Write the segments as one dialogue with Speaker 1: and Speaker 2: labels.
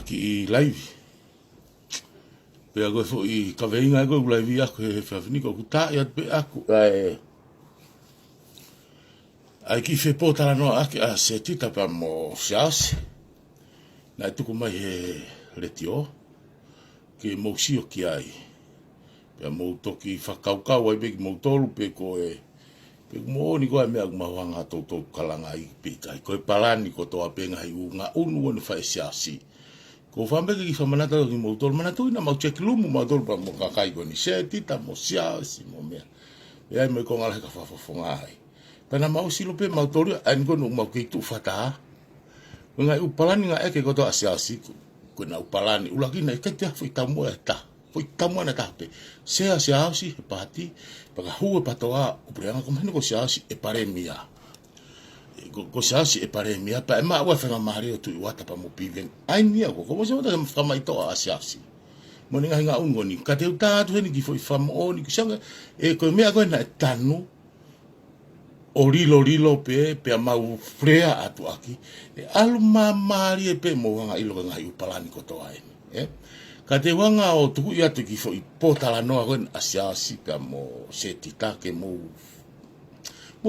Speaker 1: ki I live. Pea koe fo I kaweinga koe live ako he whawhiniko ku tae at pe ako. Ai ki whepotara noa ake a se tita pa mo siase. Nai tuku mai he retio. Ke mousio ki ai. Pea mou toki whakaukau ai peki mou tolu pe koe. Pe mo ni ko me ma wanga to kalanga I pita ko palani ko to apenga I unga unu ni fa siasi ko fambe ki fa manata ki mo to manata ina ma check lumu ma to pa mo ka kai ko ni se tita mo siasi mo me ya me ko ngala ka fa fonga ai pana ma usilo pe ma to an ko no ma ki tu fata nga u palani nga eke ko to siasi ko na u palani u lagi na ka ta foi tamu ta foi tamu na tape se siasi pati paka hua patoa o preanga ko mene ko siasi e paremia ko siasi e paremia pa ma wa fenga mario tu wata pa mo piven ai nia ko mo se mo ta mai to a siasi mo ninga hinga ungo ni ka te uta tu ni ki foi fam o ni kisanga e ko mea ko na tanu o rilo pe ma u frea atu aki e alu mamari e pe mo nga ilo nga u palani ko to ai ka te wanga o tuku ia te ki fo I potala noa koen asiasi ka mo se titake mo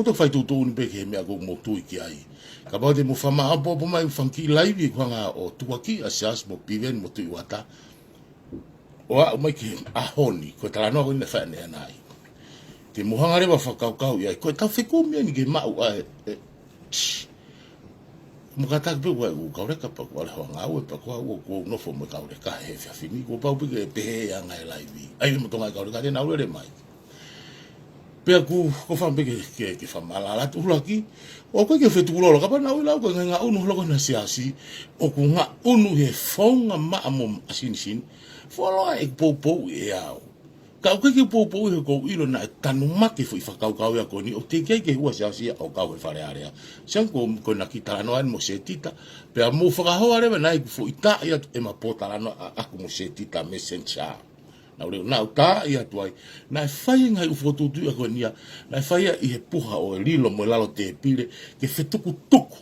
Speaker 1: to fai tutu ni peke mea ko mo tui ki ai ka pao te mo whama apo mai whanki laivi wanga o tuaki asiasi mo piven mo tui wata o a mai ki ahoni ko tala noa koen na whaene anai te mohanga rewa whakaukau iai ko tau whekumia ni ke mau ai Mukata pe wa u kaure ka pa kwa hanga u pa kwa u ko no fo mo kaure ka he fa fini ko pa pe pe ya ngai live ai mo tonga kaure ka na ure mai pe ku ko fa pe ke fa malala tu laki o ko ke fe tu lo ka pa na u la ko nga unu lo ko na siasi o ku nga unu he fonga ma mo asin sin fo lo e po e au ka o ke po he ko ilo na tanu mate foi fa kau ya ko ni o te ke hua siasi o kau e fare area sian ko na kita no an mo se tita pe mo fa ho are na fo ita ia e ma pota no aku mo se tita messenger na ore na uta ia tuai na fai ngai fo tu tu ko nia na fai I he puha o lilo mo lalo te pile ke fetuku tuku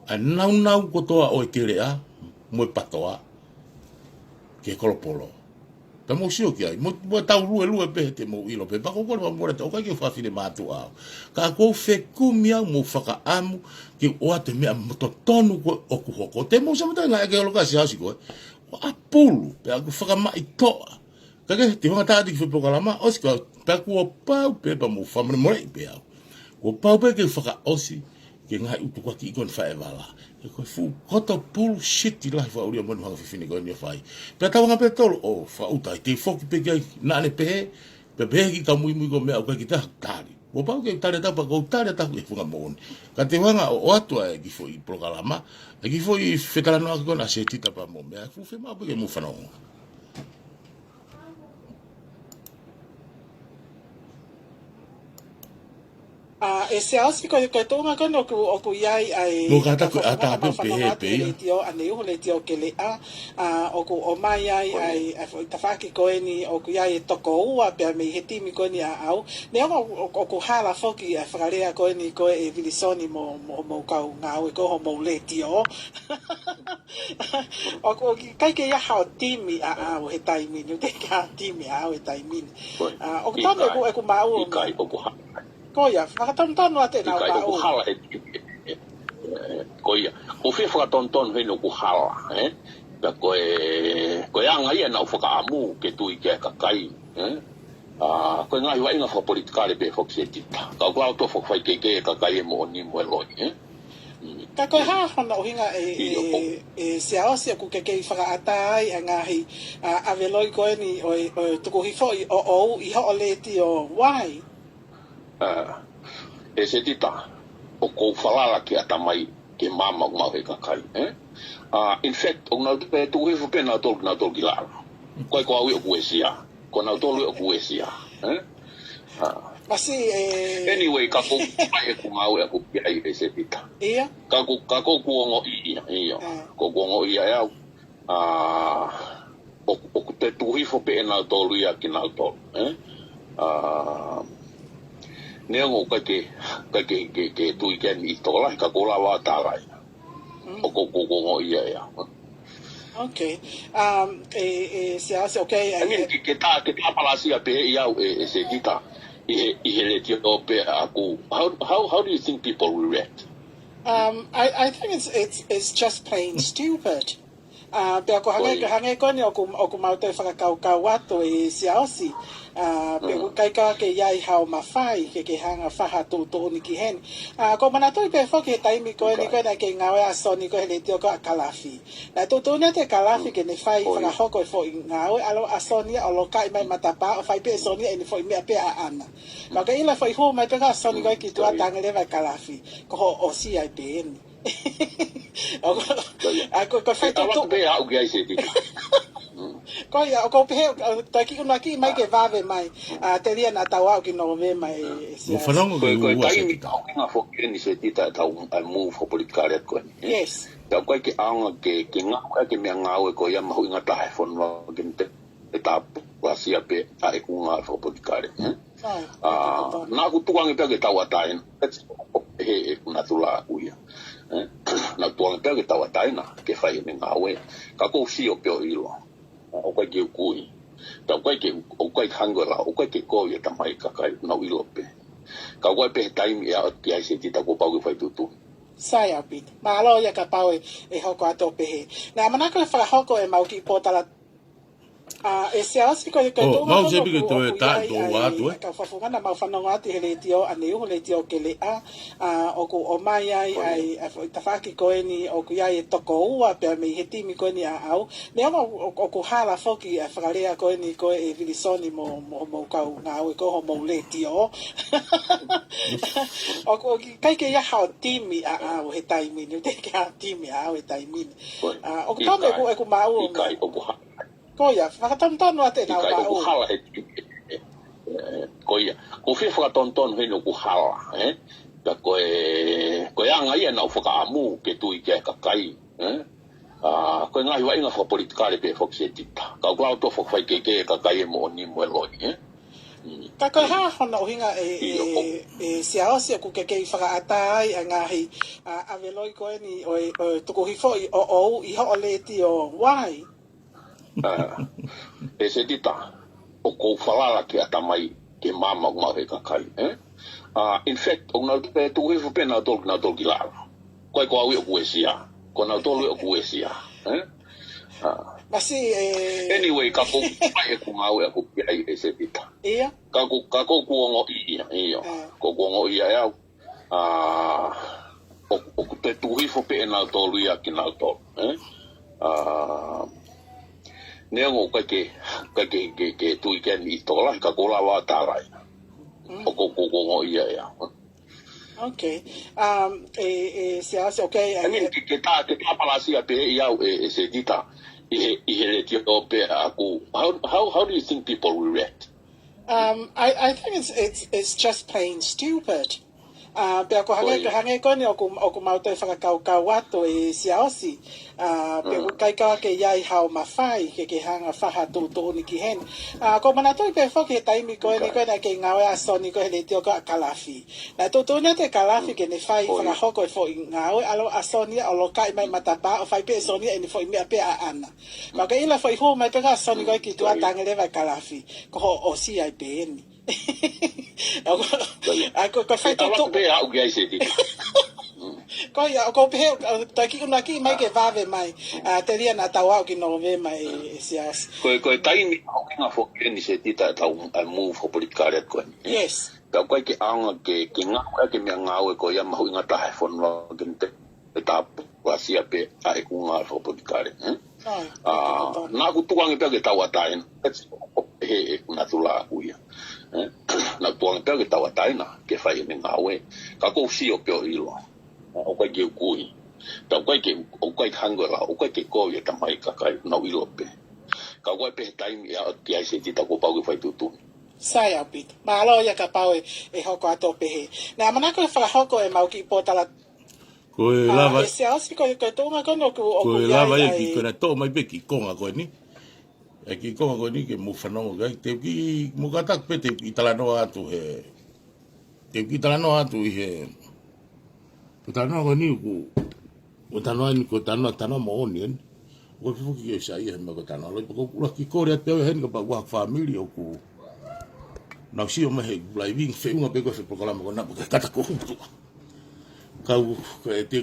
Speaker 1: a nau ko toa o kere a mo patoa ke kolopolo ta mo sio ki ai mo tau lue pe te mo ilo pe pa ko ko mo re to ka ke fa fine matu a ka ko fe kumia mo faka amu ki o ate me mo to tonu ko o ku hoko te mo sa mata nga ke lo ka si asi ko o apulu pe aku faka mai to ka ke te nga ta di fe programa o ska pe ku o pa pe pa mo fa mo pe o pa pe ke faka osi ke nga u ko ki kon fa evala ko fu koto bullshit la fa uri mo nga fini ko ni fai pe ta nga pe tolo o fa uta te foki pe na le pe ki ka muy ko me o ka ki ta tari o pa ke tare ta pa ko tare ta ko funga mo ka te nga o atu e ki foi programa e ki foi fetala no ko na se tita pa mo me fu fe ma pe mo fa no
Speaker 2: e se ausi ko tonga ko no ku iai ai
Speaker 1: no kata ko ata pe
Speaker 2: tio ane u le tio ke le o ku o mai ai ta faki ko ni o ku iai toko ua pe me heti mi ko ni au ne o ku hala foki a frarea ko ni ko e vilisoni mo ka nga o ko mo le tio o ku kai ke ya ha timi o he taimi no te ka timi o he taimi o ku tame ku mau
Speaker 3: o ku
Speaker 2: Koia, whakatontono ate nā
Speaker 3: wā o. Hala koia, o whi whakatontono hei no ku hala, Pea koe anga ia nā whakaamu ke tui ke kakai, Koe ngahi wa inga whapolitikare pe whakse tita. Ka kua auto whakwhai ke kakai e mo ni mo e loi,
Speaker 2: Ka koe hahana o hinga e se aosi aku ke kei whakaatai a ngahi aveloi koe ni o tuku hifo o i ho o leti o wai.
Speaker 3: E se tita o kou whalala ki atamai ke mama o mau he kakai. In fact, o ngau te tuku hifu pe nau tolu ki lara. Koe ko aui o kuesia. Ko nau tolu o kuesia.
Speaker 2: Masi
Speaker 3: Anyway, ka kou mai e ku mau e ku piai e se tita.
Speaker 2: Ia?
Speaker 3: Ka kou kuongo ia. Ko kuongo ia e au. O te tuku hifu pe nau tolu ia ki nau tolu. Nea ngō kai ke tui ke ni tola ka kola wā tārai. o ko ia ya
Speaker 2: Okay. Se okay.
Speaker 3: I mean ke ta palasia pe ia se dita I hele tio pe aku how do you think people will react?
Speaker 2: I think it's just plain stupid. Pea ko hange ko ni o ku mau te whakakau atu e siaosi. Pea ko kai ka ke iai hao mawhai ke hanga whaha tō ni ki hen. Ko mana toi pe whoki he taimi ko ni ko na ke ngawe aso ni ko he le tio ko a kalafi. Na tō ni te kalafi ke ne whai whakahoko e fo i ngawe alo aso ni o lo kai mai matapa o whai pe so ni e ni fo i mea pe a ana. Ma ka ila fo i hu mai pe ka aso ni ko e ki tua tangere vai kalafi. Ko ho o si ai pe ni. Ako fai tu
Speaker 3: be au ge se ti
Speaker 2: ko ia ko pe ta ki una ki mai ke vave mai te ria na tawa ki no ve mai
Speaker 1: mo fanongo
Speaker 3: ko
Speaker 1: ke
Speaker 3: tai mi ka nga fo ke ni se ti ta un move for political ko
Speaker 2: yes
Speaker 3: ta ko ke anga ke nga ke me nga ko ya ma nga ta fon no ke te ta wa si pe ai ku nga for political na ku tu nga pe ke tawa tai he kuna tula kuia na tuang pe ke tawa taina ke fai me ngawe ka ko si o pe o ilo o ka ke kui ta ko ke o ka hangora o ka ke ko ye ta mai ka kai na ilo pe ka ko pe time ya ti ai se ti ta ko pa ko fai tutu
Speaker 2: sai apit malo ya ka pau e hoko ato pe he na mana ko fa hoko e mau ki potala e se asi ko to
Speaker 1: mau se bi to ta to wa to
Speaker 2: ka fa fonga na mau fa no ati hele tio ane u le tio ke le o ko o mai ai ta fa ki ko ni o ku ya e toko u a pe me heti mi ko ni a au ne o ko hala foki a fa le ko ni ko e vilisoni mo ka nga o ko mo le tio o ko kai ke ya ha timi a o he tai mi ni te ka timi a o he tai mi o ko ta me ko ma u ko ia whakatontono ate nā wā o.
Speaker 3: Hala he ko ia. Ko whi whakatontono he no ku hala. Ka koe anga ia nau whakaamu ke tui ke kakai. Koe ngahi wa inga whapolitikare pe whaksetita. Ka klau to whakwhai ke kakai e mo ni mo eloi.
Speaker 2: Ka koe haa hona o hinga e siaosi ku ke whakaatai a ngahi a veloi koe ni o tuku hifo i o i ho o le ti o wai.
Speaker 3: E se dita o ko falala ke atamai ke mama o mahe kakai in fact o na pe tu he fe na tol ki la ko au o kuesia ko na tol o kuesia
Speaker 2: Masi
Speaker 3: anyway ka ko mai ko ngau e ko ai e se dita
Speaker 2: ia
Speaker 3: ka ko ngo ia ko ngo ia ya o te tu he fe na tol ia ki na tol Neo ka ke tui ke ni tola ka kola wa tarai. O ko ngo ia ya.
Speaker 2: Okay. Se hace okay.
Speaker 3: I mean ke ta palasia pe ia se dita I hele tio pe aku how do you think people will react?
Speaker 2: I think it's just plain stupid. Pea ko hange ko ni o ku mau te whakakau atu e siaosi. Pea ko kai ka ke iai hao mawhai ke hanga whaha tō ni ki hen. Ko mana toi pe whoki he taimi ko ni ko na ke ngawe aso ni ko he le tio ko a kalafi. Na tō te kalafi ke ne whai whakahoko e fo i ngawe alo aso ni o lo kai mai matapa o whai pe so ni e ni fo i mea pe a ana. Ma ka ila fo i hu mai pe ka aso ni ko e ki tua tangere vai kalafi. Ko ho o si ai pe ni. Ako fai to
Speaker 3: pe au ge se ti
Speaker 2: ko ia ko pe ta ki una ki mai ke vave mai te ria na tawa ki no ve mai sias
Speaker 3: ko tai ni au nga fo ke ni se ti ta un move for political ko
Speaker 2: yes
Speaker 3: ka ko ke anga ke nga ke me nga o ko ya ma hu nga ta fon no ke te ta wa si pe ai ku nga for political na ku tu ang pe ke tawa tai he na tula kuia na tuang pe ke tawa taina ke fai me ngawe ka ko si o pe o ilo o ka ke kui ta ko ke o ka hangora o ka ke ko ye ta mai ka kai na ilo pe ka ko pe time ya ti ai se ti ta ko pa ko fai tutu
Speaker 2: sai apit malo ya ka pau e hoko ato pe he na mana ko fa hoko e mau ki potala
Speaker 1: ko lava
Speaker 2: e se asi ko to ma ko no
Speaker 1: ko lava e ki ko na to mai pe ki konga ko ni e ki konga ko ni ke mo fanongo ga te ki mo ka tak pe te ki talano atu he te ki talano atu he te talano ko ni ku o tano ni ko tano mo oni o fu ki sa ia ma ko tano lo ko la ki ko re te hen ko ba wa family o ku na si o me he la ving fe unha pe ko fe programa ko na ko kata ko kau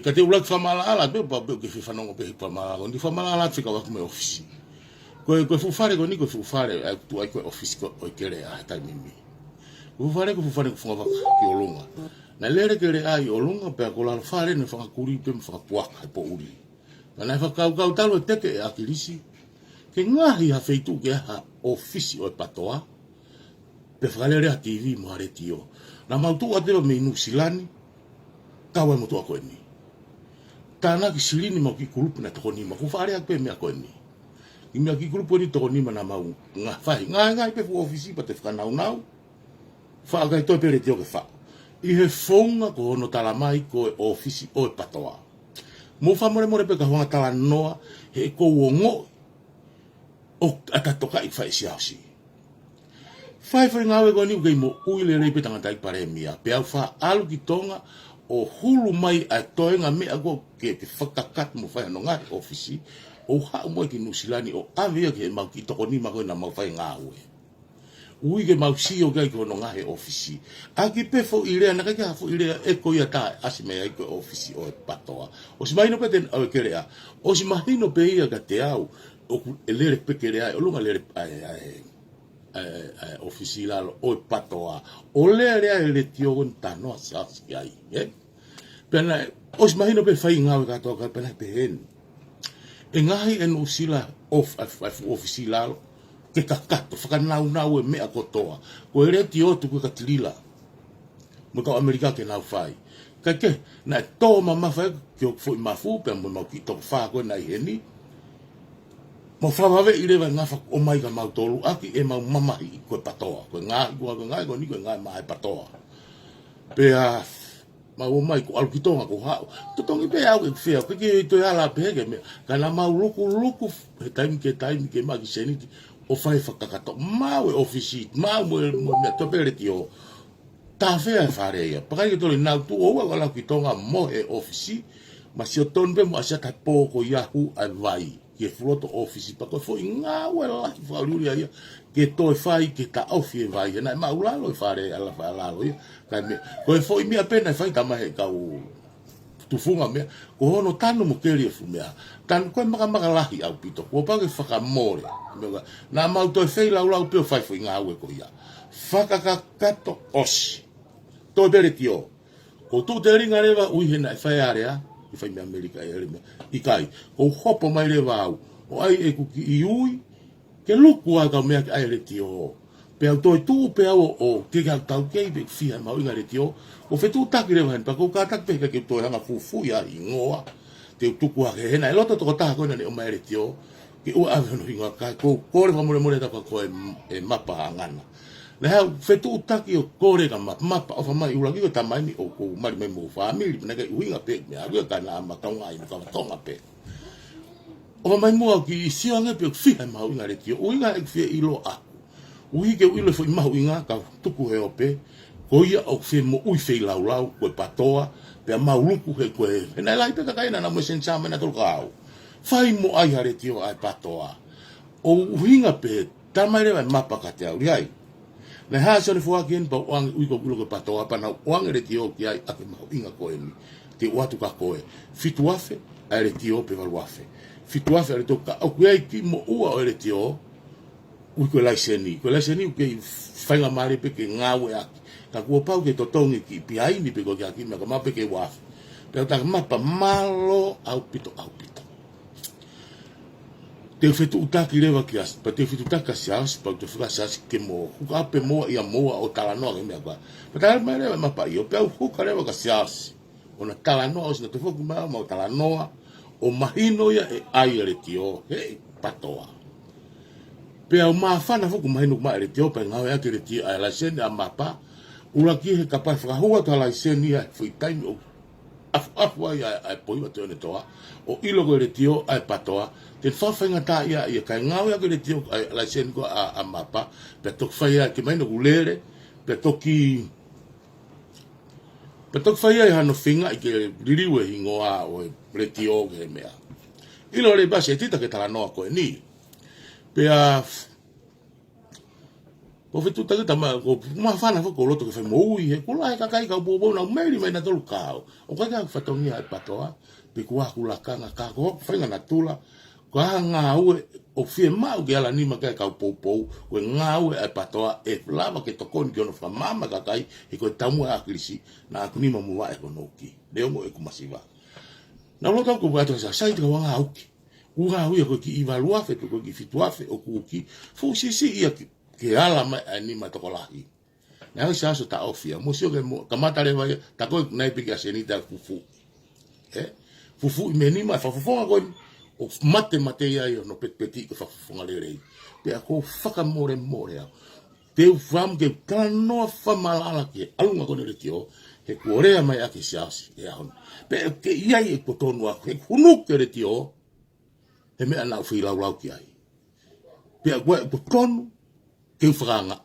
Speaker 1: ka te ulak famala ala be ba be ke fa no pe famala ko ni famala ala fika wa ko me office ko fu fare ko ni ko fu fare tu ai ko office ko o kere a ta mimi fu fare ko fu va ki olunga na lere kere ai olunga pe ko la fare ne fa kuri pe fa puak po uri na fa kau talo te ke a kilisi ke ngahi ha feitu ke ha office o patoa pe fa lere a TV mo are tio na mautu ate me nusilani kawa mo to ko ni tana ki silini mo ki kulupu na to ni mo ku fare ak pe me ko ni imia ki kulupu ni to ni mana mau nga fai nga pe fu office pa te fa nau fa ga to pe tio ke fa i he fonga ko no tala mai ko office o patoa mo fa more pe ka honga tala noa he ko wongo o atatoka i fa isi fai ngawe ko ni ke mo uile le pe tanga tai pare mia pe au fa alu ki tonga o hulu mai a toenga me ago ke te whakakat mo whai no ngai ofisi o ha mo ki nusilani o avia ke mau ki toko ni mako na mau whai ngawe ui ke mau si o gai ko no ngai ofisi a ki pe fo ile na ka fo ile e ko ia ta asime ai ko ofisi o patoa o si mai no peten o kerea o si mai no pe ia ka te au o ele pe kerea o lunga le ofisi la o patoa o le tio con tano sa ai pena os mahino pe fai ngau ka to ka pena pe hen engai en usila ofisi la ke kakato faka nau e me akotoa ko ele tio tu ka tilila mo ka amerika ke nau fai ka ke na to mama fa ke foi mafu pe mo ki to fa ko na heni mo fa ve ile va ngafa o mai ka mau tolu aki e mau mama i ko patoa ko ngai ko ni ko ngai mai patoa pe a ma o mai ko alkitonga ko ha to tongi pe au ke fea ko ki to ala pe ke me kana mau luku time ke ma ki seni o fai fakakato mau e ofisi mau mo me to pe tio ta fea fare ya pa ke to le na tu o wa la kitonga mo e ofisi ma si o ton be mo asa ta po ko yahu ai vai ke floto ofisi pa ko fo nga wala fa luria ia ke to fai ke ta ofi vai na ma ula lo fare ala fa la lo ka me ko fo mi apena fai ta ma he ka u tu funga me ko no tano mo keri fu me tan ko ma lahi au pito ko pa ke fa ka more na ma to fai la ula pe fai fo nga we ko ia fa ka kato os to bere tio ko tu te ringa leva ui he na fai area i fai me Amerika e me i kai o hopo mai le vau o ai e ku ki ui ke luku a ka mea ki ai le tio pe au toi tu pe au o ke ka tau kei be fia mau inga le tio o fe tu taki le vahen pa kou ka tak pe ka ke toi hanga fufu ia i ngoa te tuku a ke hena e loto toko taha koina ne o mai le tio ke ua ave no inga kai kou kore ka mure taka ko e mapa angana le hau fe tu taki o kore ka mapa o fa mai ula ki ko tamai o kou mari mai mo family na ke uinga pe me agua ka na matonga i ka tonga pe o mai mo ki sio nga pe fia mau inga le tio uinga e fia ilo a ui ke ilo foi mau inga ka tuku he ope ko ia o fe mo ui fe lau ko patoa pe mau luku he ko e na lai pe ka na mo sensa na tol ka fai mo ai hare tio ai patoa o uinga pe tamai le mapa ka te au ai na ha so le fua ken pa wang ui ko ko patoa pa na wang le tio ki ai a ke mau inga ko e te watu ka ko e fituafe ai le tio pe valuafe fituafe le to ka o ai ki mo ua o le tio ui ko laiseni ke fai nga mare pe ke ngawe aki ka kua pau ke totongi ki piai ni pe ko ki aki me ka mape ke wafe pe ta mapa malo au pito te fetu utaki lewa ki as pa te fetu utaki si as pa te fuka si as ke mo huka pe moa ia moa o talanoa ke mea kwa pa ta mai lewa mapa i o pe au huka lewa ka si as o na talanoa o sina te fuku maa o talanoa o mahino ia e ai ele tio he patoa pe au maafana fuku mahino kuma ele tio pe ngau ea ke ele tio a laiseni a mapa ula ki he kapai whakahua ta laiseni a fui taimi o afu ai ai poiwa te one toa o ilo ko ele tio ai patoa te whawhainga tā ia kai ngau ia ko ele tio ai laiseni ko a mapa pe tok whai ia ke maino kulere pe toki Patok fai ai hano whinga i ke ririwe hingoa o le tio ke mea. Ilo le basi e tita ke tala noa koe ni. Pea o fitu tagi tama ko mafana fo ko loto ke fai mo ui he kula e kakai ka bobo na meri mai na tolu kao. O kai ka fatongia e patoa pe kua kula kanga ka ko fai na tula ka nga ue o fie mau ke ala ni ma ka popo o nga ue e patoa e lava ke tokoni ke no fa mama kakai e ko tamu a krisi na ku ni mamu wa e ko noki. Leo mo e ku masiva. Na loto ko ba to sa sai ka wanga auki. Uha ui ko ki ivalua fe ko ki fituafe o ku ki fu sisi ia ke ala mai ani ma tokolahi. Na sa so ta ofia, mo sio ke kamata le vai ta ko na ipika senita fufu. Fufu imeni ma fa fufu ko o mate ia no peti ko fa fufu ngale. Pe ko faka more te fam ke kano fa malala ke alunga ko le tio he korea mai ake siasi e ahon. Pe ke ia e ko tonu a ke hunu ke le tio he me ana fu lau ki ai. Pe ko tonu ke franga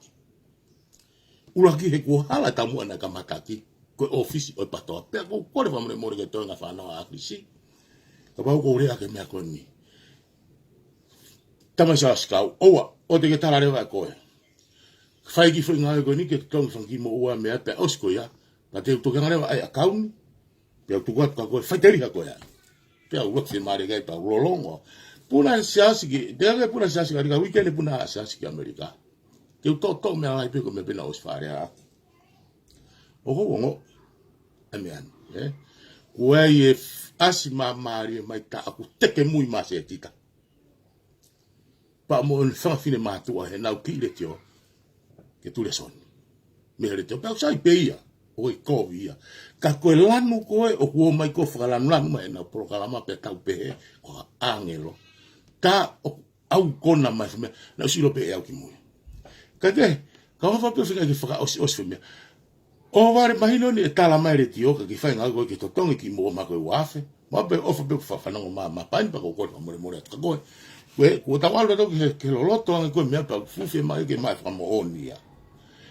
Speaker 1: ula ki he ko hala tamu ana kamataki ko office o patoa pe ko le famole mo ke tonga fa na akrisi ka ba ko rea ke me ko ni tama sa skau o te ke tala rewa ko fai ki fai ko ni ke tonga fangi mo ua me pe osko ya pa te to ke rewa ai account pe tu ko ko fai teri ko ya pe o se mare ga pa rolongo puna siasi ki deve puna siasi ka weekend puna siasi ki amerika ke to me ala pe ko me pena os fare o ngo amian ko ai asima mari mai ta ku teke mui ma se tita pa mo fa fine ma tu he na ki le tio ke tu le son me le tio pa sai peia o ko via ka ko lanu ko o ko mai ko fa lanu mai na programa pe ta pe ko angelo ta au kona mai na silo pe au ki mui kate ka fa pe fika ki fa os feme o vare mahino ni tala mai le tio ki fa nga ko ki to tongi ki mo ma ko wafe ma pe o fa pe fa fa no ma pa pa ko ko mo mo ka ko ko ta walo to ke lo loto nga ko me pa fu fe mai ke mai fa mo onia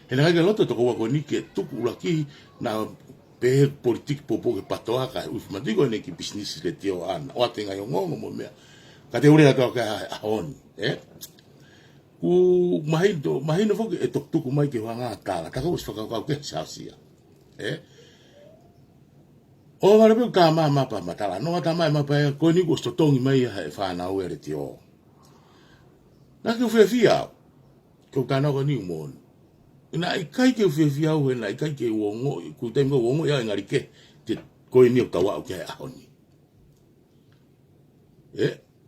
Speaker 1: e na ke loto to ko ni ke tu ku la ki na pe politik popo ke patoa ka u ma digo ne ki business le tio an o atenga yo ngo mo me ka te ure to ka on ku mahino fo ke tok tuku mai ke wanga kala ta ko sfaka ka ke sasia o vale pe ka ma pa matala no ta mai ma pa ko ni ko sto tongi mai ha fa na o ere tio na ke fe fia ko ka na ko ni mon na i kai ke fe fia o na i kai ke wongo ku te ngo wongo ya ngari ke te ko ni ka wa ke ahoni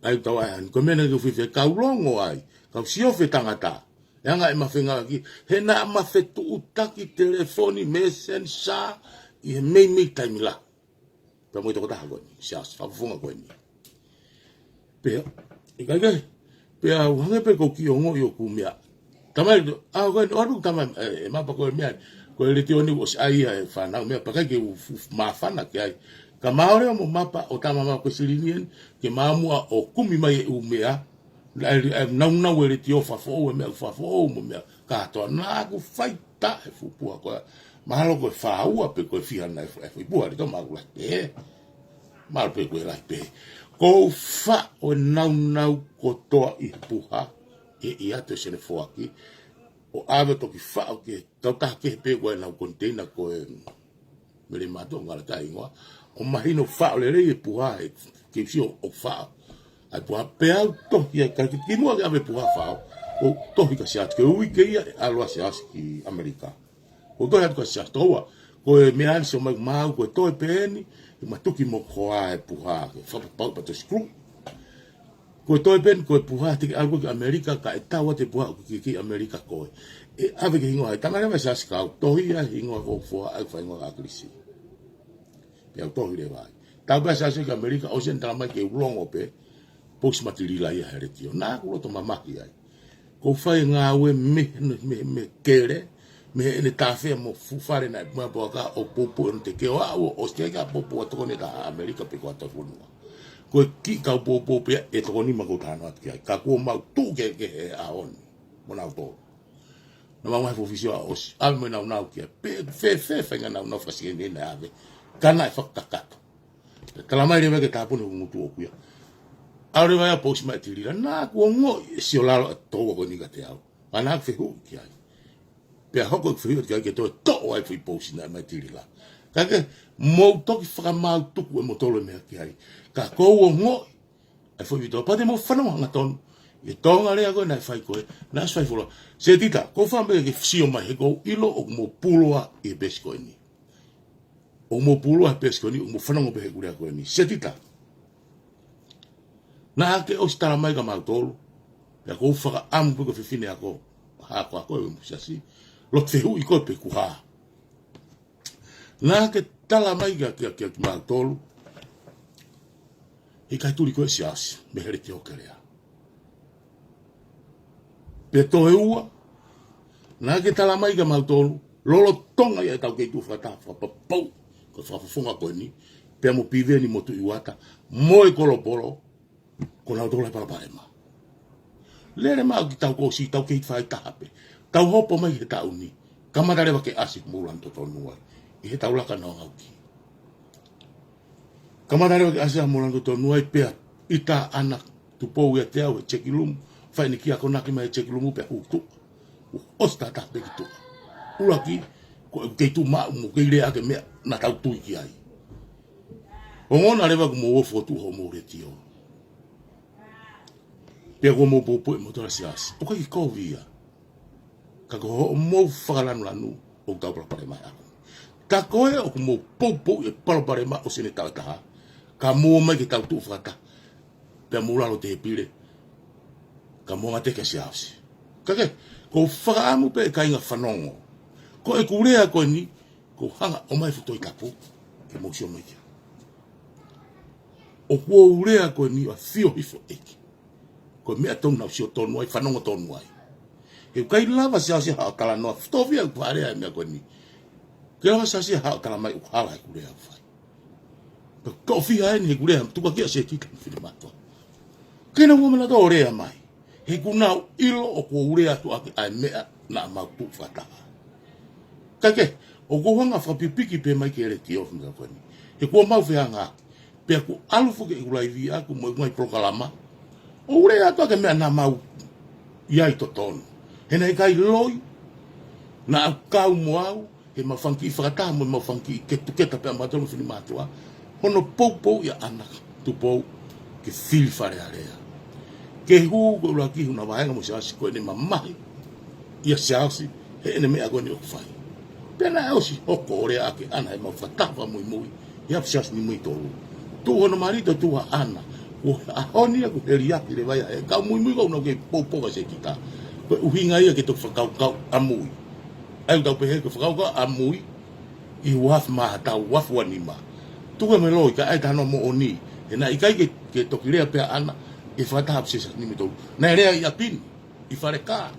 Speaker 1: ai tawa an ko mena ke fe ka longo ai ka sio fe tangata yanga e mafenga ki he na mafetu utaki telefoni messenger i me time la pa mo to ta go ni sia fa funga ko ni pe e ga pe a wanga pe ko ki ongo yo kumia tamai a go no tamai ma pa ko mia ko le tio ni os ai e fa na me pa ka ke ma fa na ke ai ka maore mo mapa o tama ma ko silinien ke mamua o kumi mai u mea na wele tio fa fo me fa fo mo me ka to na ku faita e fu pu ko malo ko fa u pe ko fi na e pu ali to ma ku la mal pe ko la pe ko fa o na ko to i pu ha e ate se ne fo aki o ave to ki fa o ke to ta ke pe ko na container ko me le mato ngala ta ingwa o mahino fa o le e pu ha ke si o fa ai po pe auto ia ka ki mo ga me po fa o to ka sia ke u ke ia alo sia ki amerika o to ha ka sia to wa ko me an so ma ko to peni ma tu ki mo ko ai po ha fa pa to screw ko to pen ko po ha ti algo ki amerika ka ta wa te po ki amerika ko e ave ke ngo ai tanga me sia ka to ia ngo ko fo ai fa ngo a krisi pe to ile vai ta ba sia ki amerika o sen tra mai ke longo pe pos matilila ia here tio na ko to mamaki ai ko fai nga we me kere me ne tafe mo fu fare na ma boka o popo te ke o ste ka popo to ne da amerika pe ko to funu ko ki ka popo pe e to ni ma ko tano at ka ko ma tu ke a on mona to na mai fo fisio a os a me na na ke fe nga na fa si ni na ave kana fa kakato kala mai le ke ta pone mutu o kuya aure vai a post mai tiri na ko ngo si o la to ko ni ka te au ana fe hu ki ai pe hoko fe ke to ai fi post na mai tiri la ka ke mo to ki fa ma tu ko mo to le me ki ai ka ko ngo e foi vito pa de mo fa no nga ton e tonga le ago na fai ko na fai folo se dita ko fa me ke si o mai ko ilo o mo puloa e besko ni o mo puloa besko ni o mo fa no be ku le ko ni se dita na ke o sta mai ka ma tolo ya ko fa am ko fe fine ako ha ko mo si lo te hu i ko pe ku ha na ke tala mai ke ma tolo e kai tuli ko si as me here te o kelea pe to e ua na ke tala mai ka mautolu lolo tonga ia tau ke tu fata fa pau ko fa funga ko ni pe mo pive ni motu iwata mo e kolo polo ko na dola para ma le ma ki tau ko si tau ke fa tape tau hopo mai he tau ni kamatare wa ke asik mulan to tonua i he tau la kana au ki kamatare wa ke asik mulan to tonua pe ita anak tu po ia te au chekilum fai ni kia kona ki mai cheki lumu pe hutu o sta ta pe kitu ulaki ko ke tu ma mo ke ile ake me na tau tu ki ai o ngona leva ko mo fotu ho mo retio pe ko mo po mo to sias o ki ko via ka ko mo fagalan lanu o tau para mai ka ko e o mo po e para mai o sine ta ka mo mai ki tau tu fata pe mo la lo te pile ka monga te ke siasi. Kake, ko whakaamu pe ka inga whanongo. Ko e kurea ko ni, ko hanga o mai futoi kapu, ke mo sio mai kia. O kua urea ko ni, a fio hifo eki. Ko mea tonu na sio tonu ai, whanongo tonu ai. He kai lava siasi hao tala noa, ftovia kuarea mea ko ni. Ke lava siasi hao tala mai uhala e kurea whai. Ko fia e ni he kurea, tuka kia se tika ni whiri matua. Kena uamana to orea mai. He kunau ilo o ko urea tu ake ai mea na mautu fata. Kake, o ko hanga whapipiki pe mai ke ere ki ofu nga kwani. He kua mau whianga, pe aku alufu ke ulai vi aku mo ngai prokalama, o urea tu ake mea na mau iai to tonu. He nei kai loi, na au kau mo au, he mawhanki i whakataha mo mawhanki i ke tuketa pe amatonu whini matua, hono pou ia anak tu pou ke whili whare area. Ke hu ko la ki una vaenga mo siasi ko ni mamahi ia siasi he ene me agoni o fai pena o si o ko ore ake ana e mo fatava muy ia siasi ni muy tolu tu hono marito tu ana o ahoni ko eria ki le vai e ka muy ko no ke popo va se kita ko uhinga ia ke to fakau amui ai tau pe ko fakau amui I waf ma ta waf wanima tu me lo ka ai ta no mo oni e na ikai ke to kilea pe ana I fata hapsisa ni mito na rea I apin I fare ka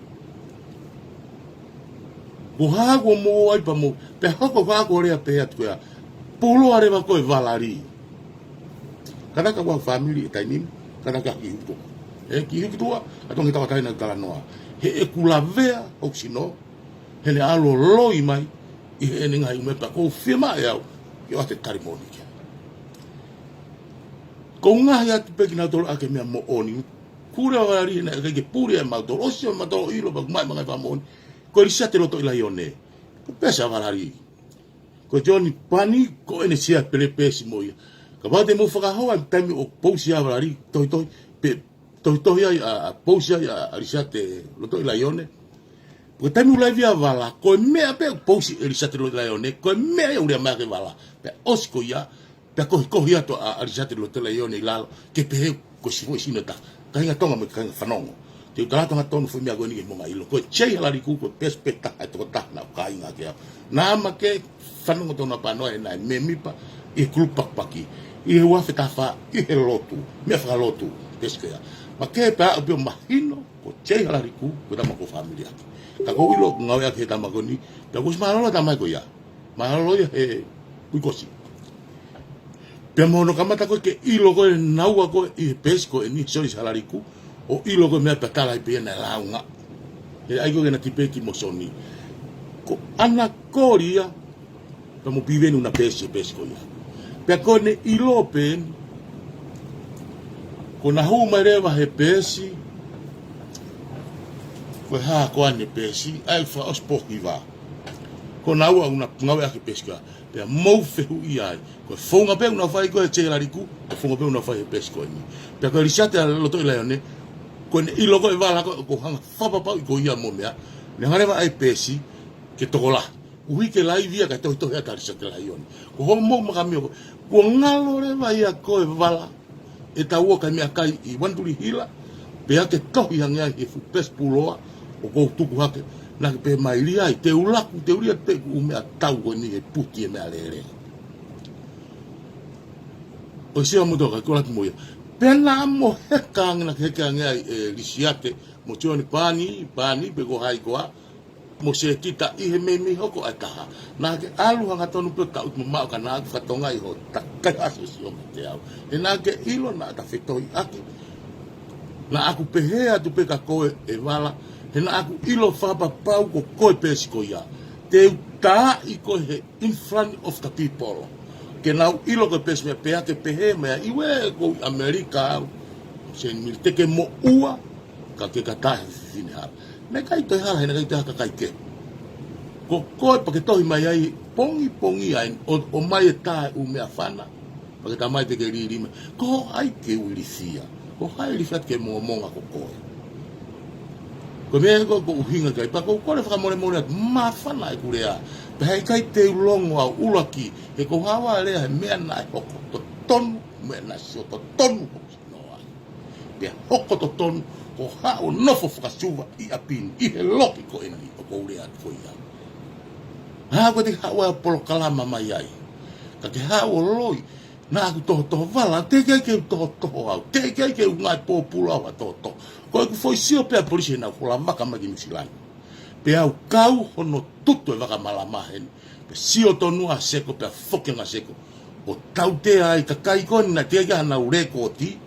Speaker 1: ko hago mo ai pa mo pe hako hago rea pe atu ya pulo areva ko valari kada ka wa family tainim kada ka ki to e ki to atongi tawa taina kala noa he e kulavea oksino he le alo loi mai I he ninga I me pa ko firma ya yo ate tarimoni ko ngahi atu peki na tolo ake mea mo oni. Kura wari na ke puri e mau tolo. Osi o matolo ilo bak mai mga whamoni. Ko risa te roto ila ione. Ko pesa walari. Ko joni pani ko ene sia pele pesi moia. Ka wate mo whakahoa taimi o pousi a walari. Toi a pousi a risa te roto ila ione. Ko taimi ulai via wala. Ko mea pe pousi e risa te roto ila ione. Ko mea e urea maa ke wala. Pe osi ko ia. Pe ko hia to a risate lo tele yo ni la ke pe ko si foi sino ta ka nga tonga me ka fanongo te ka tonga tonu foi mi agoni ke mo ngai lo ko che la riku ko pespeta a to ta na ka nga ke na ma ke fanongo to na pa no na me mi pa e klupa paki e wa feta fa e lotu me fa lotu pesca ma ke pa o mahino ko che la riku ko ta ma ko familia ka ko ilo nga ya ke ta ma goni ta ko ma lo ta ma ko ya ma lo e ku ko si pe mono kamata ko ke ilo ko naua ko I pesco e ni soi salariku o ilo ko me patala I pe na launga He ai ko na tipeki mo soni. Ko ana koria pa mo piveni una pesi ko ia. Pe ko ne ilopen ko na huma rewa he pesi ko ha ko ane pesi ai fa ospoki va. Ko na ua una ngawe ake pesi ka. Pe mo fehu ia ko fonga pe una fai ko e che lariku ko fonga pe una fai pesi ko ni. Pe ko risate lo to ile ne ko ne iloko e vala ko hanga fa pa ko ia mo mea. Ne ngare va ai pesi ke tokola. Ui ke lai via ka to ya tarisa ke lai on. Ko ho mo makamio ko ngalo re vai a ko e vala. E ta uo ka mea kai I wanduri hila. Pe ake tohi hanga I fu pes puloa o ko tuku hake. Na pe mai ria I te ulaku te uria te u mea tau ko ni e puti e mea lere. O sia mo toka ko la mo ia. Pe na mo heka ngana heka ngai e lisiate mo tioni pani pe ko hai koa. Mo se kita I he me hoko ai kaha. Na ke alu hanga tonu pe ka ut mo ka na ka tonga I ho ta ka aso si o te au. E na ke ilo na ta fetoi aki. Na aku pehea tu pe ka koe e wala. He na aku ilo whapa pau ko koe pesi ko ia. Te uta I ko he in front of the people. Ke nau ilo ko pesi mea pehea ke pehe mea iwe ko Amerika au. Se mil teke mo ua ka ke katahe fine hara. Me kai toi hala hena kai toi haka kai ke. Ko koe pa ke tohi mai ai pongi ai o mai e tae u mea whana. Pa ke ta mai te ke ririme. Ko ai ke uri fia. Ko hai li fiat ke monga ko koe. Ko mea ko uhinga kai. Pa ko kore whakamore at ma whana e kurea. Pa hei kai te ulongo au ulaki. He ko hawa lea he mea na e hoko. To tonu mea na sio to tonu. Pea hoko to tonu. Ko hao nofo whakasuwa I apini, I he loki ko eni o ko urea ko ia. Hao ko te hao e polo kalama mai ai. Ka te hao loi, nā ku toho wala, te kei ke toho au, te kei ke ungai pōpula au a toho. Ko e ku foi sio pea polisi na kula maka maki nisilani. Pe au kau hono tutu e waka malamahen, pe sio tonua seko, pe fokenga seko. O tau te ai ka kai koni na te kia na ureko o ti,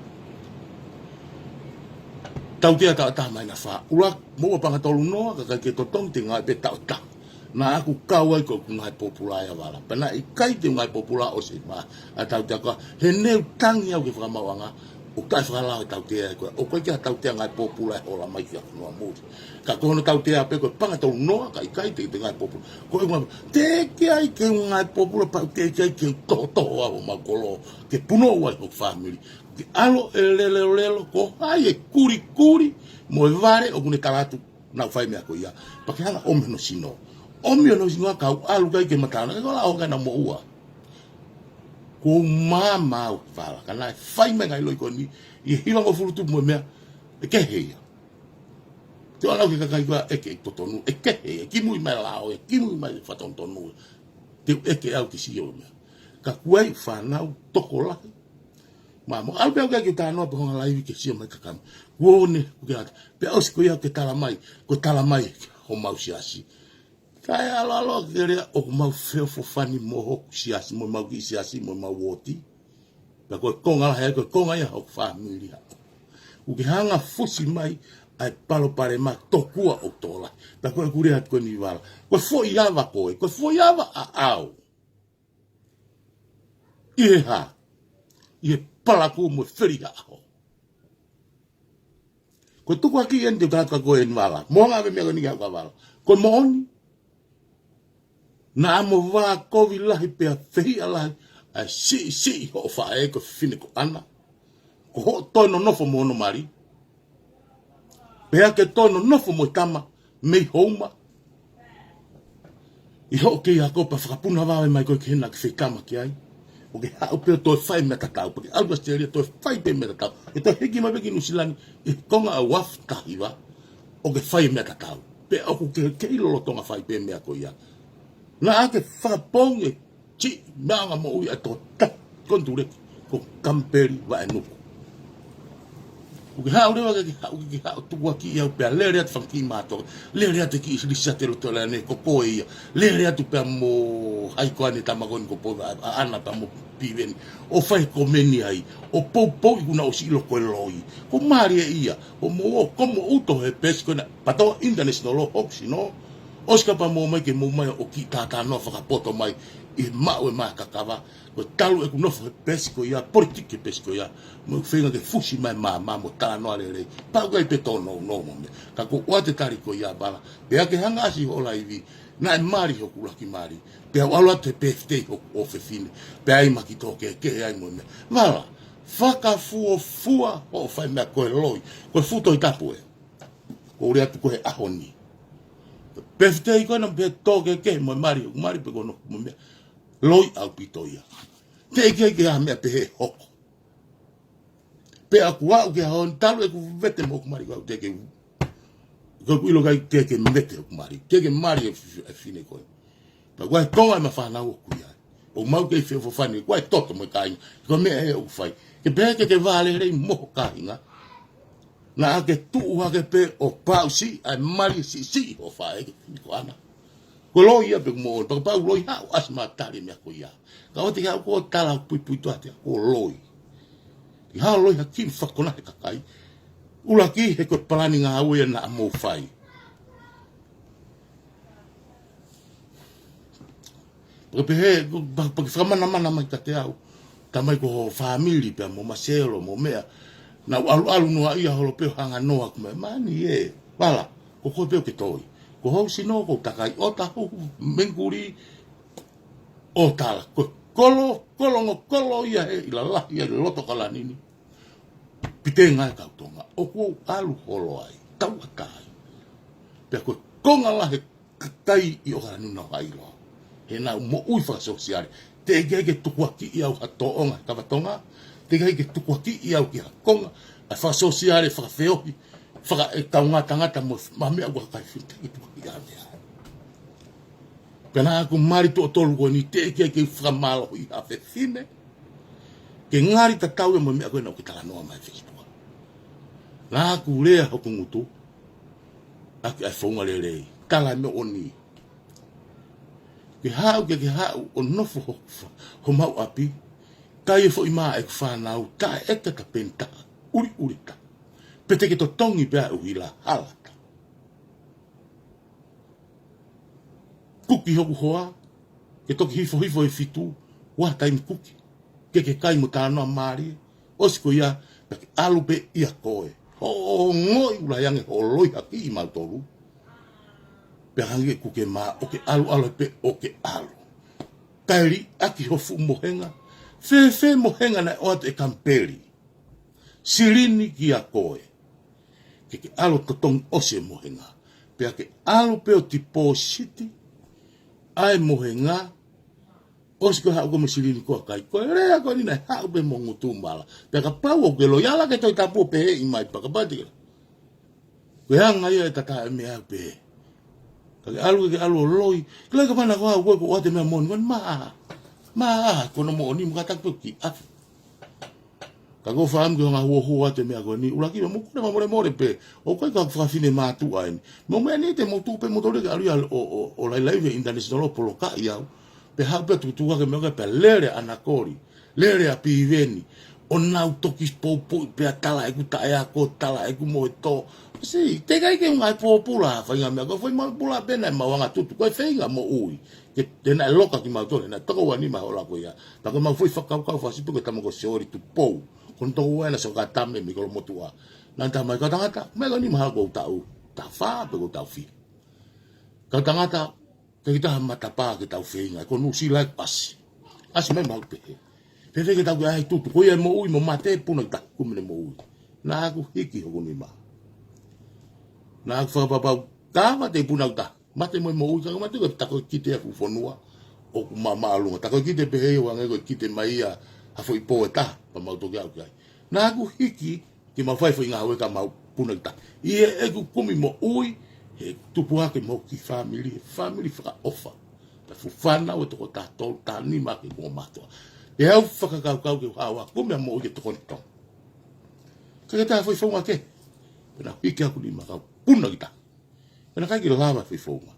Speaker 1: tau tea ta mai na wha. Ura mua panga tolu noa ka kai ke totong te ngai pe tau ta. Na aku kau ai ko ngai popula ia wala. Pena I kai te ngai popula o se ma. A tau tea ka he neu tangi au ke whakamawanga. O kai whakalao tau tea ko. O kai kia tau tea ngai popula o la mai kia noa mūti. Ka kohono tau tea pe ko panga tolu noa ka I kai te ngai popula. Ko e ngai te kia I ke ngai popula pa te kia I ke toho au makolo. Ke puno wai o family. Ke alo e lelo ko hai e kuri mo e vare o kune taratu na whai mea ko ia. Pake hanga ome no sino. Ome no sino kau alu kai ke matana. Ke kola o kai na mo ua. Ko mama o whala. Kana e whai mea ngai loi ko ni. I hiwanga furutu mo mea. E ke heia. Te ona ke kakai kua eke I totonu. E ke heia. Kimui mai lao. E kimui mai whatontonu. Te eke au ki sio mea. Ka kuai whanau toko lahi. Mamo alpe o ke tano po nga live ke sio mai kakam. Wone ke ata. Pe os ko ia ke tala mai ho mau siasi. Kai alo ke rea o mau feo fo fani mo ho siasi mo mau ki siasi mo mau woti. Pe ko konga la ko konga ia ho family. U ke hanga fosi mai ai palo pare ma tokua o tola. Pe ko kurea ko ni wala. Ko fo iava ko fo iava a au. Iha. Ie palaku mo whiriga aho. Ko tuku aki en te tātua koe en wala. Moanga me mea ni hau wala. Ko mooni. Na amo wā kovi lahi pea whihia lahi. Ai si ho whae ko whine ko ana. Ko ho tono nofo mo ono mari. Pea ke tono nofo mo tama. Mei houma. I ho ke a kopa whakapuna wawe mai koe ke hena ki whitama ki ai. O ke hao peo toi whai mea tatau. Porque alba steria toi whai pe mea tatau. E toi heki maweki nusilani. E konga a waf tahiwa. O ke whai mea tatau. Pe oku ke ilolo tonga whai pe mea ko ia. Na ake whakapong e chi meanga mo ui a to tak. Konture ko kamperi wa e nuku. o ke hau rewa ke hau tuku aki iau pea le rea te whanki mātou, le rea te ki isilisa te roto lea ne ko poe ia, le rea tu pea mo haiko ane tamakoni ko poe ana pa mo piweni, o whai ko meni ai, o pou i kuna o si ilo koe loi, ko maari e ia, o mo o komo uto he pesi koe na, patoa international law hoksi no, oska pa mo mai ke mo mai o ki tata no whakapoto mai, i mau e maa kakawa, ko talu e kunofo he pesiko ia, politike pesiko ia, mo whenga ke fusi mai maa mo tāno ale rei, pau kai pe tō no me, ka ko ua te tariko ia bala, pe ake hanga asi ho laivi, na e mari ho kulaki mari, pe au ala te PFT ho fefine, pe ai maki tōke ke ai mo me, mala, fua ho whai mea koe loi, koe futo i tapu e, ko rea tu koe ahoni, PFT i koe na pe tōke ke mo mari pe kono mo mea, loi au pitoia. Te ke ha mea pe he hoko. Pe aku wau ke hon talu e ku vete mo kumari kau te ke u. Ko ilo kai te ke mete kumari. Te ke mari e fine koe. Pa wai tonga ma whanau o kuia. O mau ke fio fofani. Wai toto mo kai. Ko mea e u fai. Ke pe ke vale rei moho kainga. Na ake tuu hake pe o pausi ai mari si o fai. Ko ana. Ko loi ia pe mo pa pa loi ha asma tali me ko ia ka o te ha ko tala pui to ate ko loi i ha loi ha kim fa kona ka kai ula ki he ko plani nga au ia na mo fai pe he pa fa mana mai ka te au ta mai ko family pe mo maselo mo mea na alu no ia holo pe hanga no ak me mani e bala ko pe ke toi ko hau sino ko takai o tahu menguri o tala ko kolo ia e ila la ia loto kala nini pite ngai ka tonga o ko alu holo ai tau kai pe ko konga la he tai i o kala nuna ai lo he na mo ui fa social te ge tukuaki ia o to onga ka tonga te ge tukuaki ia o ki konga a fa social fa feo fa e tangata mo mame agua kai fite itu ya kana aku mari to tolu ni te ke framalo i a fine ke ngari ta tau mo me ko no kita no mai Facebook la ku le ho kungutu ak ai fonga le kala me oni ke ha o no ho mau api kai fo ima ek fa na u ta ek ta penta uri ta pete ke to tongi pe u ila hala kuki hoku hoa, ke toki hifo e fitu, wa taimi kuki, ke kai mo tānoa maari, osiko ia, ke alu pe ia koe, ho ngoi ula yange ho loi haki i mautoru, pe hange kuke maa, o ke alu pe o ke alu. Kairi aki hofu mohenga, fe mohenga na oat e kamperi, sirini ki a koe, ke alu totong ose mohenga, pe ke alu pe o tipo siti, ai mohenga osko ha ko musili ko kai ko rea ko ni na ha be mo ngutumala pe ka pau ke lo yala ke to tapu pe i mai pa ka pati ko hanga ia tata me a pe ka alu loi kle ka mana ko ko te me mon ma ko no mo ni mo ka tapu ki af ka go fam ko nga ho te me ko ni ula ki mo ko mo pe o ko ka fa fine ma tu ai mo me ni te mo tu pe mo to le ali o la live international polo ka ia pe ha pe tu ka me ka pe lere anakori lere a piveni o na toki po pe tala e ku ta ya ko tala e ku mo to si te kai ke ngai po pula fa nga me ko foi mo pula pe na ma wanga tu ko fe nga mo ui ke te na loka ki ma to na to wa ni ma ola ko ya ta ko ma foi fa ka fa si pe ko tamo ko sori tu po kon to wena so ka tame mi ko mo tua na ta mai ka tangata me ko ni ma ko ta fa pe ko ta fi ka tangata ke kita mata pa ke ta fi nga ko nu si like as me ma pe ke ta ko ai tu ko ye mo ui mo mate pu na ta ku me mo ui na ku hiki ho ni ma na fa pa ka ma te pu na ta mate mo ui ka ma te ko ta ko kite fu fonua o ku mama lu ta ko kite pe he wa ngo kite mai a foi poeta pa mau to ga na ku hiki ki ma fai foi nga we ka mau puna ta i e ku kumi mo ui e tu pua ke mo ki family fa ofa ta fu fana o to ta to ta ni ma ke mo mato e au fa ka ke hawa kumi mo ke to konto Kaya foi fonga ke. Pena hiki aku ni maka puna kita. Pena kai ki lava foi fonga.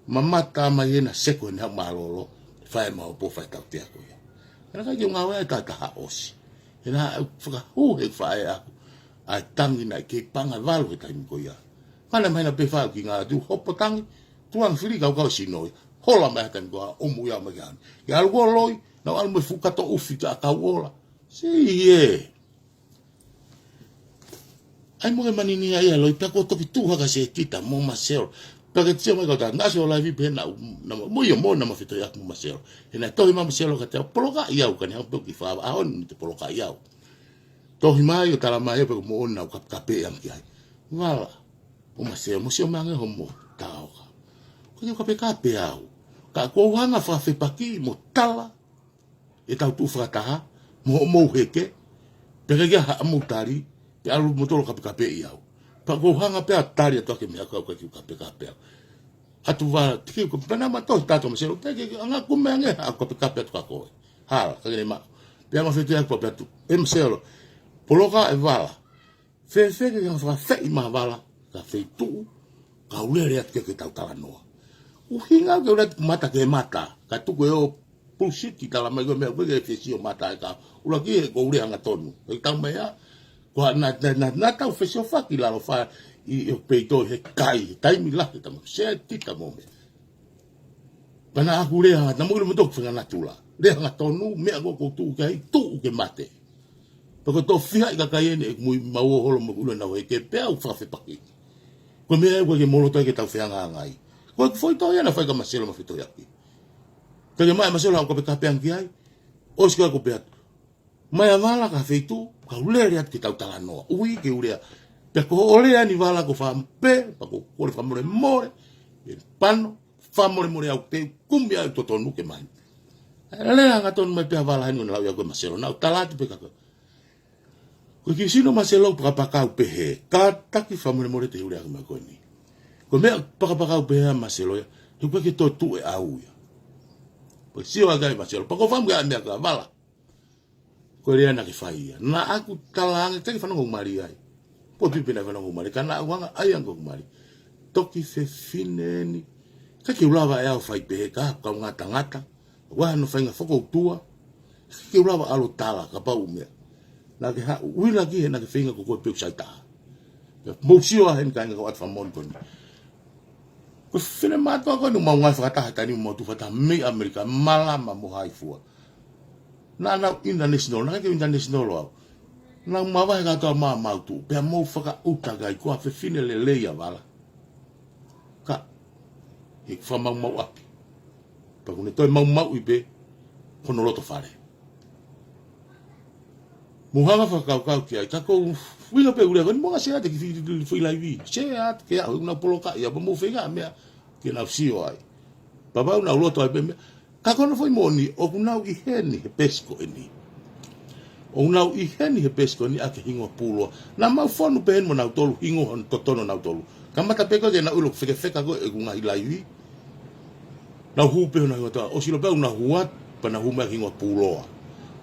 Speaker 1: Mamata mai na seko na malolo. Fai ma po fai tau te aku ia. Pena kai ki ngawe ta ta osi. Ena fuka hu he fai aku. Ai tangi na ke panga valu he taimi ko ia. Kana mai na pe fai ki ngā tu hopo tangi. Tuang fili kau kau sinoi. Hola mai taimi ko o mu ia mai gan. Ya algo loi na almo fuka to ufi ta ka wola. Si ye. Ai mo manini ai loi pe ko to ki tu ha ka se tita mo masel. Pe ke tsia mai ko ta na so la vi pe na mo yo mo na ma fito ya mo masel. Ena to ma masel ka te poloka ia ka ni ha pe ki fa a on te poloka ia. Tohi mai o tala mai pe mo ona ka kape am ki ai. Wala. O masel mo se mangi ho mo tao ka. Ko ni ka pe kape au. Ka ko hanga fa fe paki mo tala. E tau tu fra ta mo heke. Pe ke ha mo tari. Pe alu mo tolo ka kape ia. Pa ko hanga pe atari to ke me ka ki kape. Atu va tiki ko pana ma to tato mo se o ke anga ku me nge ka kape to ka ko. Ha ka ni ma. Pe ma fe te ko pe tu. Em selo. Poloka e vala. Fe ke fa fe ma vala. Ka fe tu. Ka ulere at ke tau tala noa. U hinga ke urat mata ke mata. Ka tu ko yo bullshit ki tala mai ko me ke fe si o mata ka. Ula ki ko ule anga tonu. Ke tau me ya. Ko na tau fe si o fa ki la lo fa i o peito he kai. Tai mi la ke tamo. Se tita mo me. Pana aku le anga tamo le mo tok fa na tula. Le anga tonu me ko tu kai tu ke mate. Porque to fia i ka kai ne mui mau holo mo ule na we ke pe au fa fe paki. Ko me ko ke molo to ke tau fia nga ngai. Ko foi to ya na foi ka maselo ma fito ya ki. Ke mai maselo ko pe ka pe angi ai. O ska ko pe. Mai avala ka feitu ka ule ria ki tau tala no. Ui ke ule. Pe ko ole ani vala ko fa pe pa ko ko fa more more. E pano fa more more au pe kumbia to tonu ke mai. Le anga ton me pe avala ni na ya ko maselo na tala tu pe ka. Ko ki sino maselo pa ka pe he. Ka taki fa more more te ule ma ko ni. Ko me pa pe maselo ya. Tu pe ke to tu e au ya. Po si o ga maselo pa ko fa mga me ka vala. Ko rea na ke fai na aku talang te fa no mari ai po tu pena fa no mari kana wanga ai ang mari toki fe fineni ka ke ulava e au fai pe ka ngata wa no fa nga foko tua ke ulava alo tala ka pa ume na ke ha wila ki na ke finga ko pe saita mo sio hen ka nga wat fa mon kon ko fina mato ko no manga fa ta ta ni mo tu fa ta me america malama mo hai fu na international na ke international lo na mawa ga to ma tu pe mo faka uta ga ko fe fine le ya bala ka ik fa ma api pa ko ne to ma ibe kono lo to fare mo ha fa ka ki ai ta ko wila pe ule mo ga se ate ki fi live se at ke una poloka ya mo fe ga me ke na fsio ai baba una lo to ai ka kono foi moni o kunau I heni he pesco eni. O kunau I heni he pesco ni ake hingo pulo. Na mau fonu pe hen mo nau tolu hingo hon totono nau tolu. Kamata peko ke na ulo feka ko e kunga ilaiwi. Na hupe na ngota o silo pe una huat pa na huma hingo pulo.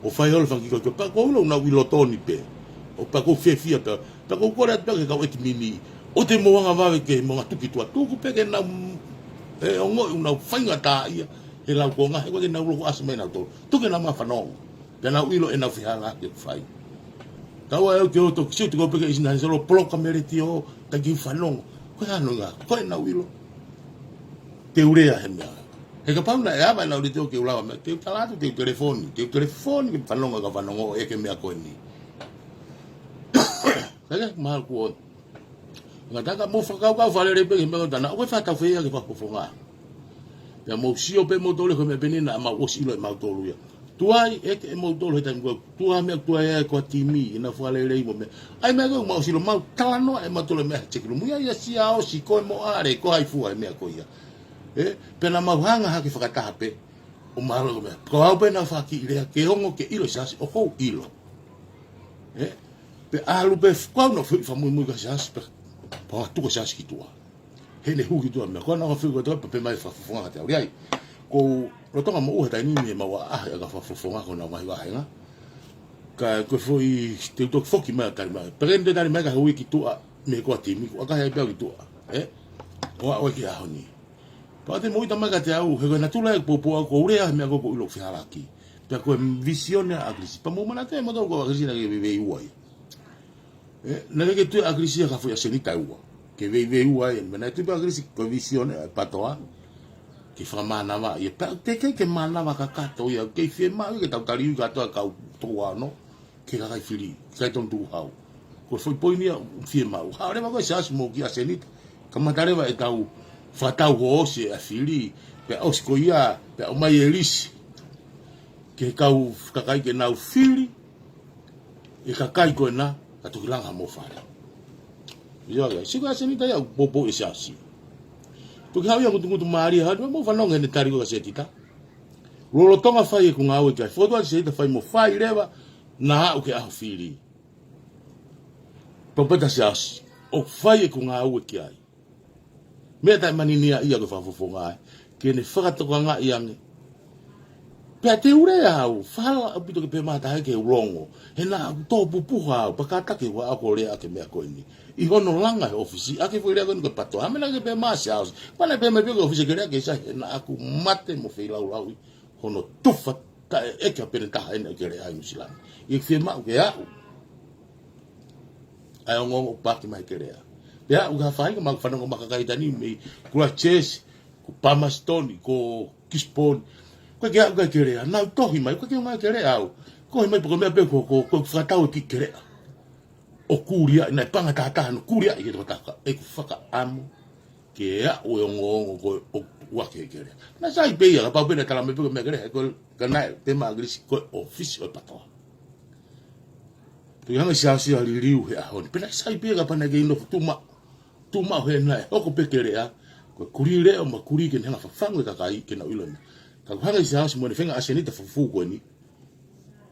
Speaker 1: O fai hol fangi ko pa ko ulo na wilotoni pe. O pa ko fefia pe. Pa ko kore pe ka eti mini. O te moanga vave ke mo ngatuki tua tuku pe ke na e o ngo una fainga ta ia. E lau ko nga, e wake na ulo ko asme na tolo. Tuke na mga whanong. Pena uilo e na whihala ke whai. Kawa e o ke o to kisiu te kopeke isi nani salo poloka mereti o ta ki whanong. Koe anu nga, koe na uilo. Te urea he mea. He ka pauna e awa e na uri te o ke ulawa mea. Te utalatu te telefoni. Te telefoni ke whanonga ka whanongo e ke mea koe ni. Kaya mahal kuo. Nga taka mo whakau whalere pe ke mea tana. Oe whatau whea ke whakofonga. Ya mo sio pe mo tole ko me benina ma o silo ma tolu ya tuai e ke mo tole ta ngo tua me tua e ko timi ina fale le mo me ai me go mo silo ma talano e ma tole me chekilo mu ya si ao si ko mo are ko ai fu ai me ko ya pe na ma hanga ha ke fakata pe o ma lo me ko au pe na fa ki le ke ongo ke ilo sa o ho ilo pe alu pe ko no fa mu ga sa pe pa tu ko sa ki tua hele hu ki tua me ko na fa ko to pe mai fa fonga te ai ko lo tonga mo u ta ni me ma wa a ga fa fonga ko na mai wa nga ka ko foi te to foki ma ka ma prende dali ma ka hui ki tua me ko timi ko ka hai pe ki tua o ki a honi pa te moi tama ka te au he na tula po po ko ure me ko lo fiala ki pe ko visione a crisi pa mo mana te mo do ko crisi na ke vive uai na ke tu a crisi ka foi a senita ua ke vive uai me na tu pa crisi ko visione pa toa ki whamana wa, ia te mana wa ka kato ia, kei whi mau ke tau tari uka toa kau toa no, ke kakai whiri, kai ton tu hau. Ko whai poini a whi mau, hao rewa koe sas mo ki a senita, ka matarewa e tau whatau ho ose a whiri, pe aus ko ia, pe o mai e risi, ke kau kakai ke nau whiri, e kakai koe na, ka tukilanga mo whare. Ia ga, siko a senita ia popo e sasi. Tuki hau ia kutungutu maari hadu, mo whanonga hene tari ko ka setita. Rolo tonga whai e kunga au e kai, whotua se ita whai mo whai rewa, na hau ke aho whiri. Papata se asi, o whai e kunga au e ki ai. Mea tai maninia ia ke whafofonga ai, ke ne whakatoka ngā iange. Pea te urea au, whala apito ke pe mata heke urongo, he nā tō pupuha au, pakatake wa ako rea ake mea koe ni. I hono langa he ofisi, ake fo rea koe ni koe pato, hamena ke pe maa se aus, wana pe me peko ofisi ke rea ke sa, he nā aku mate mo whai lau lau, hono tufa, ta eke a pere taha ene ke rea ai musilani. I ke mau ke au, ai o ngongo paki mai ke rea. Pea au ka whai ka mau whanonga makakaitani, me kula chesi, ko Pamastoni, ko Kisponi, ko ke au ka ke rea, nau tohi mai, ko ke mai ke rea au, ko mai poko mea pe ko whakatau ki ke rea. O kuria, nai panga tātaha no kuria i ke tō taka, e ku whaka amu, ke ea o e ongo ko o wake ke rea. Na sai peia, ka pau pena tala me peko mea ke rea, ko ka nai te maa grisi ko ofisi o patoa. Pui hanga siasi a ririu he ahoni, pena sai peia ka pana ke ino tuma o he nai, oko pe ke rea, ko kuri rea o ma kuri ke nenga whawhangu e kakai ke na uilona. Ka hanga siasi mo ne whenga asenita whafu koe ni,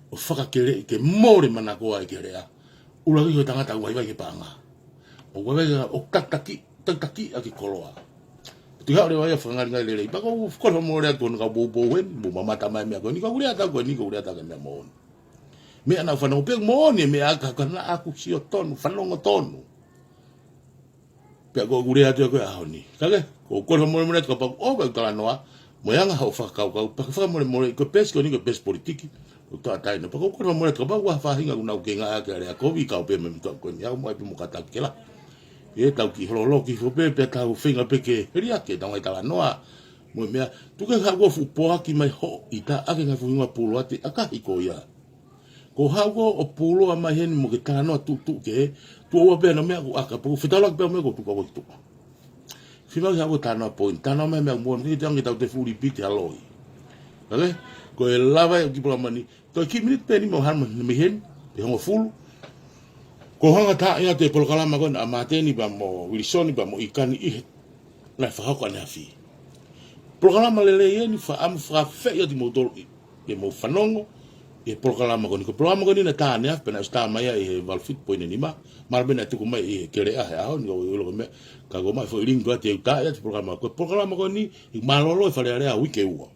Speaker 1: o whaka ke rea, ke more mana koa e ke rea, ura ki ko tangata waiwai ke panga. O waiwai o tataki a ki koloa. Tu hao rewa ia whangari ngai lelei. Pako kora mo rea tonu ka bobo wen, mo mamata mai mea koe. Ni ka urea ta koe, ni ka urea ta koe mea mooni. Mea na whanau pek mooni, mea aka kana aku si o tonu, whanongo tonu. Pea ko urea tu koe aho ni. Kage, ko kora mo rea ka pako o kau tala noa, mo yanga hau whakakau. Paka whakamore mo rea, ko pes ko ni ko pes politiki. O tā taina, pako kora mo rea ka pako whahinga unau ke ngā ake area kovi kau pe me mtua koe ni. Au mai pe mo kataki ke la. E tau ki hololo ki hope pe tau whinga peke heria ke tau ngai tala noa. Mo mea, tuke hau fu poa ki mai ho i ta ake ngai fuhinga pulo ate akahi ko ia. Ko hau o pulo a mai heni mo ke tala noa tu ke he, tu oa pea na mea ku aka, pako whitalak pea mea ko tuka wai tuka. Whima ki hau tala noa point, tala noa mea mua, ki tangi tau te furi piti aloi. Kale, ko e lava e ki pola mani, to ki minute pe ni mo harma ni me heni, pe hongo fulu. Ko hanga ta ia te polokalama koe na amateni ba mo Wilsoni ba mo ikani ihe na whahako ane hafi. Polokalama lele ia ni whaamu whawhe ia ti motoro i mo whanongo i polokalama koe ni. Ko polokalama koe ni na tā nea pena usta mai i he walfit poine ni ma. Marabena tuku mai i he kere ahe aho ni o ilo me ka go mai fo ilingu ati e uta ia ti polokalama koe. Polokalama koe ni i malolo e whare area wike ua.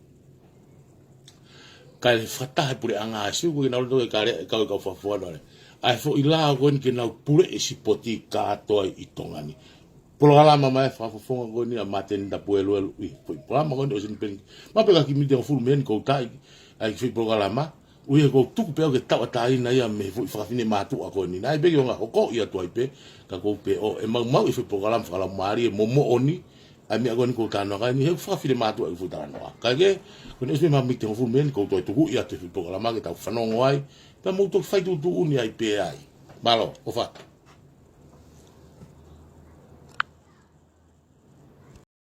Speaker 1: Ka e whatahe pure anga asiu koe na ulo e kau whafuana ai fo ila ko ni ke na pure e sipoti ka to i tongani polokalama mai fa fonga ko ni a maten da puelo i polokalama ko ni o sin pen ma pega ki mi de full men ko tai ai fi polokalama u e ko tuku pe ke tawa tai na ia me fo fa fine matu ko ni nai bege nga ko ia to ipe ka ko pe o e mau i fi polokalama fa la mari mo oni ai mi ko ni ko tano ka ni he fa fine matu ai fu tano ka ke ko ni se ma mi de full men ko to tu ia te fi polokalama ke ta fa no ai. Ta mo to fai tu uni ai pe ai. Malo, o fa.